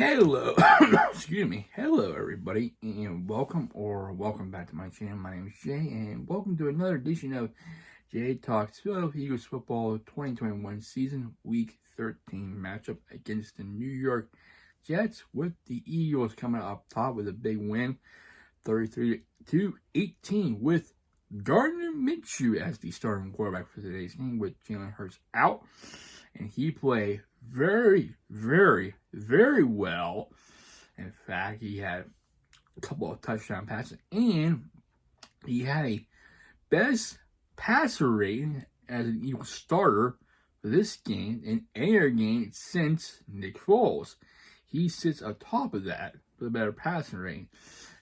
Hello, excuse me. Hello, everybody, and welcome back to my channel. My name is Jay, and welcome to another edition of Jay Talks Philadelphia Eagles Football 2021 season, Week 13 matchup against the New York Jets, with the Eagles coming up top with a big win, 33-18, with Gardner Minshew as the starting quarterback for today's game, with Jalen Hurts out, and he played very, very, very well. In fact, he had a couple of touchdown passes, and he had a best passer rating as an Eagles starter for this game in any other game since Nick Foles. He sits atop of that for the better passing rating.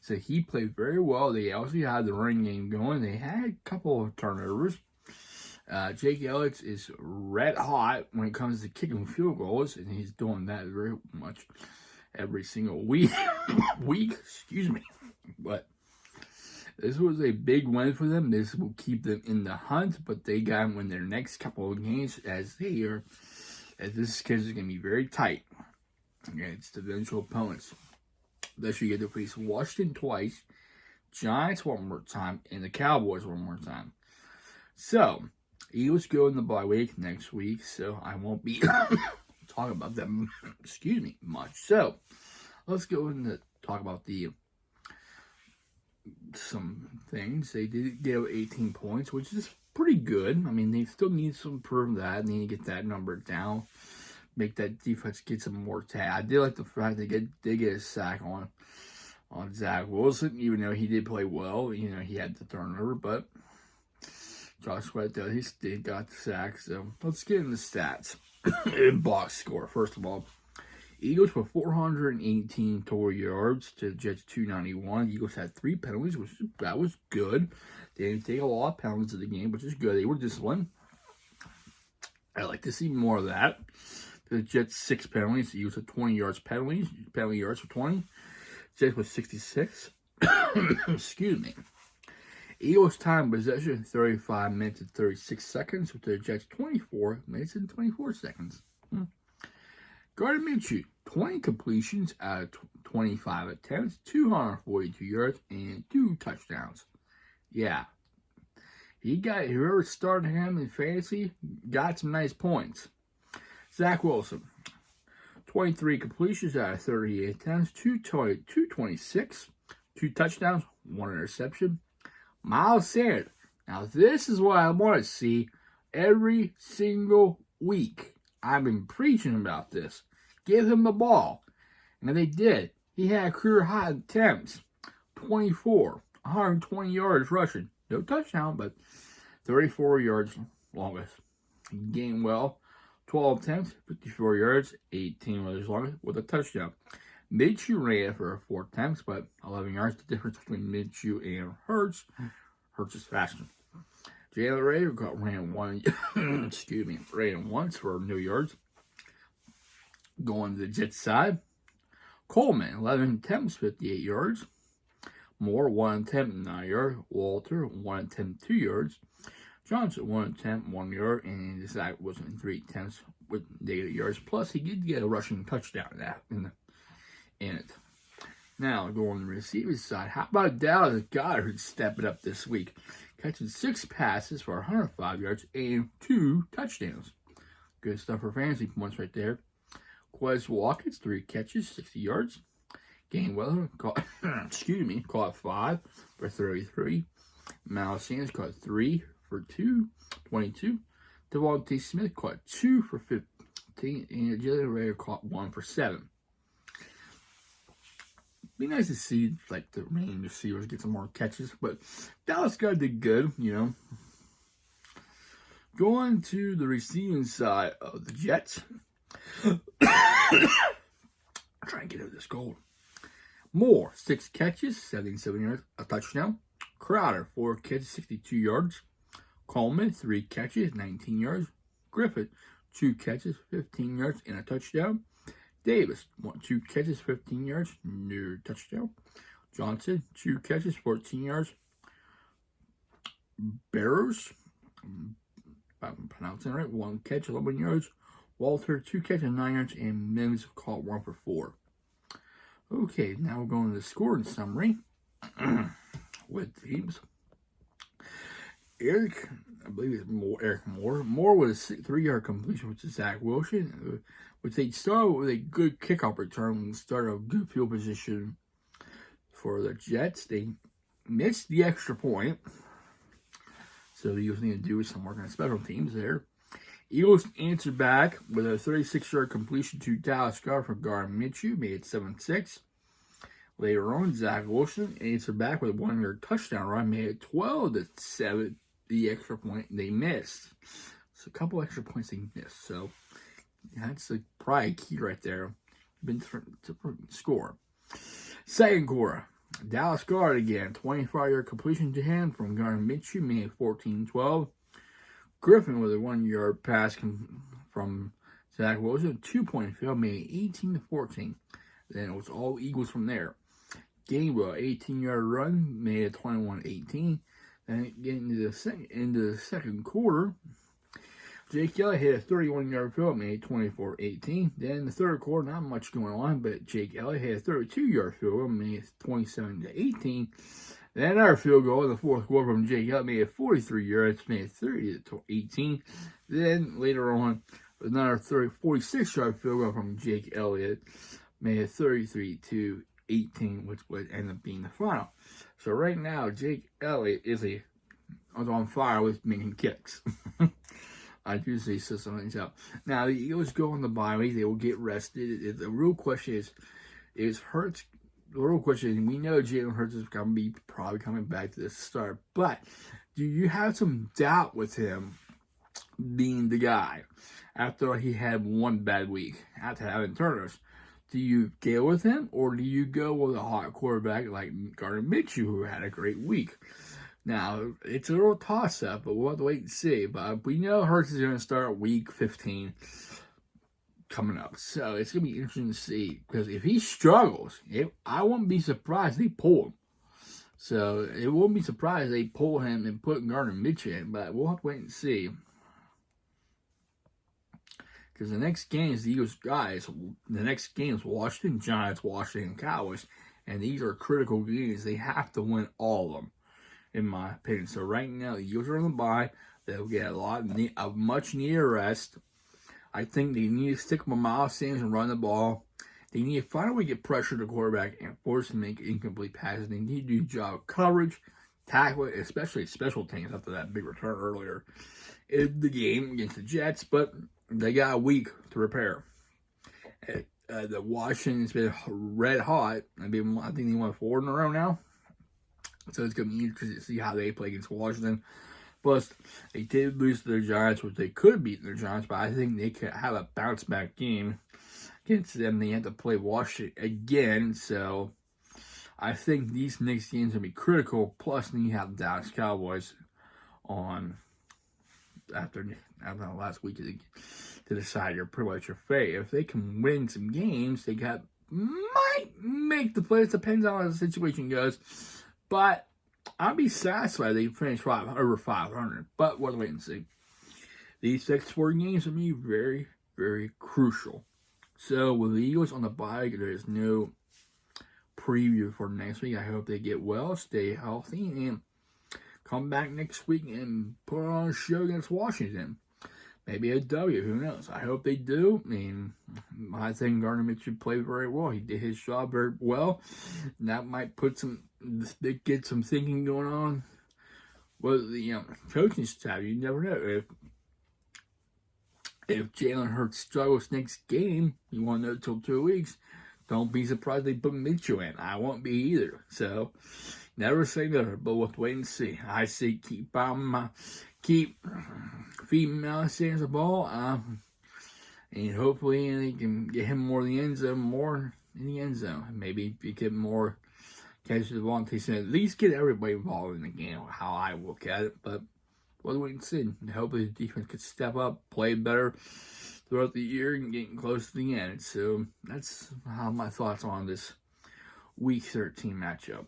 So he played very well. They also had the running game going. They had a couple of turnovers. Jake Elliott is red hot when it comes to kicking field goals, and he's doing that very much every single week. Excuse me. But this was a big win for them. This will keep them in the hunt, but they got to win their next couple of games as this schedule is going to be very tight against eventual opponents. Unless you get to face Washington twice, Giants one more time, and the Cowboys one more time. So, Eagles go in the bye week next week, so I won't be talking about them, much. So, let's go and talk about some things. They did give 18 points, which is pretty good. I mean, they still need to improve that. They need to get that number down, make that defense get some more I did like the fact they get a sack on Zach Wilson, even though he did play well. He had the turnover, but Josh Sweat, though, he still got the sack. So let's get into the stats. In box score, first of all, Eagles were 418 total yards to Jets 291. The Eagles had 3 penalties, that was good. They didn't take a lot of penalties in the game, which is good. They were disciplined. I'd like to see more of that. The Jets 6 penalties. The Eagles had 20 yards penalty yards for 20. Jets was 66. Excuse me. Eagles time possession 35 minutes and 36 seconds, with the Jets 24 minutes and 24 seconds. Gardner Minshew, 20 completions out of 25 attempts, 242 yards, and 2 touchdowns. Yeah. Whoever started him in fantasy got some nice points. Zach Wilson, 23 completions out of 38 attempts, 226, 2 touchdowns, 1 interception. Miles Sanders. Now, this is what I want to see every single week. I've been preaching about this. Give him the ball. And they did. He had career high attempts. 24. 120 yards rushing. No touchdown, but 34 yards longest. He gained well. 12 attempts, 54 yards, 18 yards longest with a touchdown. Minshew ran for 4 attempts, but 11 yards. The difference between Minshew and Hurts. Hurts is faster. Jalen Ray ran once for no yards. Going to the Jets side, Coleman, 11 attempts, 58 yards. Moore, 1 attempt, 9 yards. Walter, 1 attempt, 2 yards. Johnson, 1 attempt, 1 yard. And Zach Wilson in 3 attempts with negative yards. Plus, he did get a rushing touchdown in it. Now, going to the receiving side, how about Dallas Goedert stepping up this week? Catching 6 passes for 105 yards and 2 touchdowns. Good stuff for fantasy points right there. Quez Watkins, 3 catches, 60 yards. Gainwell caught 5 for 33. Miles Sanders caught 3 for 22. Devontae Smith caught 2 for 15. And Jalen Ray caught 1 for 7. Be nice to see the main receivers get some more catches, but Dallas Goedert did good, Going to the receiving side of the Jets. Try and get out of this goal. Moore, 6 catches, 77 yards, a touchdown. Crowder, 4 catches, 62 yards. Coleman, 3 catches, 19 yards. Griffith, 2 catches, 15 yards, and a touchdown. Davis, 2 catches, 15 yards, no touchdown. Johnson, 2 catches, 14 yards. Barrows, if I'm pronouncing it right, 1 catch, 11 yards. Walter, 2 catches, 9 yards, and Mims caught 1 for 4. Okay, now we're going to the scoring summary with teams. I believe it's Eric Moore. Moore with a 3-yard completion with Zach Wilson, which they started with a good kickoff return and started a good field position for the Jets. They missed the extra point, so the Eagles need to do some work on special teams there. Eagles answered back with a 36-yard completion to Dallas Goedert for Gardner Minshew, made it 7-6. Later on, Zach Wilson answered back with a 1-yard touchdown run, made it 12-7. The extra point they missed. So a couple extra points they missed. So that's probably a key right there. Been to score. Second quarter, Dallas Goedert again, 25-yard completion to him from Gardner Minshew, made it 14-12. Griffin with a 1-yard pass from Zach Wilson, 2-point field, made it 18-14. Then it was all Eagles from there. Gainwell, 18-yard run, made it 21-18. Then getting into the second quarter, Jake Elliott hit a 31-yard field, made 24-18. Then the third quarter, not much going on, but Jake Elliott hit a 32-yard field goal, made 27-18. Then another field goal in the fourth quarter from Jake Elliott, made 43 yards, made 30-18. Then later on, another 46-yard field goal from Jake Elliott, made 33-18, which would end up being the final. So right now, Jake Elliott is on fire with making kicks. I do say something else. Now, the Eagles go on the bye week. They will get rested. The real question is Hurts. The real question is, we know Jalen Hurts is going to be probably coming back to the start. But do you have some doubt with him being the guy after he had one bad week, after having turnovers? Do you go with him, or do you go with a hot quarterback like Gardner Minshew, who had a great week? Now, it's a little toss-up, but we'll have to wait and see. But we know Hurts is going to start week 15 coming up. So it's going to be interesting to see, because if he struggles, I won't be surprised they pull him. So it won't be surprised they pull him and put Gardner Minshew in, but we'll have to wait and see. Because the next game is the Eagles guys. The next game is Washington Giants, Washington Cowboys. And these are critical games. They have to win all of them, in my opinion. So right now, the Eagles are on the bye. They'll get a much needed rest. I think they need to stick with Miles Sanders and run the ball. They need to find a way to get pressure to the quarterback and force him to make incomplete passes. They need to do a job of coverage, tackle, especially special teams after that big return earlier in the game against the Jets. But they got a week to repair. The Washington's been red hot. I think they won 4 in a row now. So it's going to be interesting to see how they play against Washington. Plus, they did lose to the Giants, which they could have beaten the Giants, but I think they could have a bounce-back game against them. They have to play Washington again, so I think these next games are going to be critical. Plus, then you have the Dallas Cowboys on after the last week to decide pretty much your fate. If they can win some games, might make the playoffs. Depends on how the situation goes. But I'd be satisfied if they finish over 500. But we'll wait and see. These next 4 games will be very, very crucial. So with the Eagles on the bye, there is no preview for next week. I hope they get well, stay healthy, and come back next week and put on a show against Washington. Maybe a W, who knows? I hope they do. I mean, I think Gardner Minshew played very well. He did his job very well. And that might get some thinking going on with the coaching staff. You never know. If Jalen Hurts struggles next game, you won't know until 2 weeks. Don't be surprised they put Minshew in. I won't be either. So, never say never, but we'll wait and see. I say keep feeding Miles Sanders the ball, and hopefully they can get him more in the end zone. Maybe if you get more catches the ball and at least get everybody involved in the game, how I look at it. But we'll wait and see. And hopefully the defense could step up, play better throughout the year, and getting close to the end. So that's how my thoughts on this Week 13 matchup.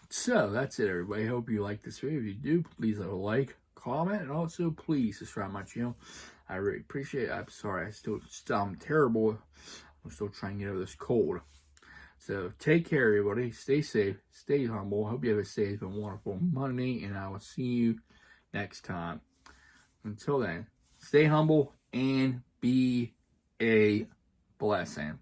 So that's it, everybody. Hope you like this video. If you do, please leave a like, comment, and also please subscribe to my channel. I really appreciate it. I'm sorry, I still sound terrible. I'm still trying to get over this cold. So take care, everybody. Stay safe. Stay humble. Hope you have a safe and wonderful Monday, and I will see you next time. Until then, stay humble and be a blessing.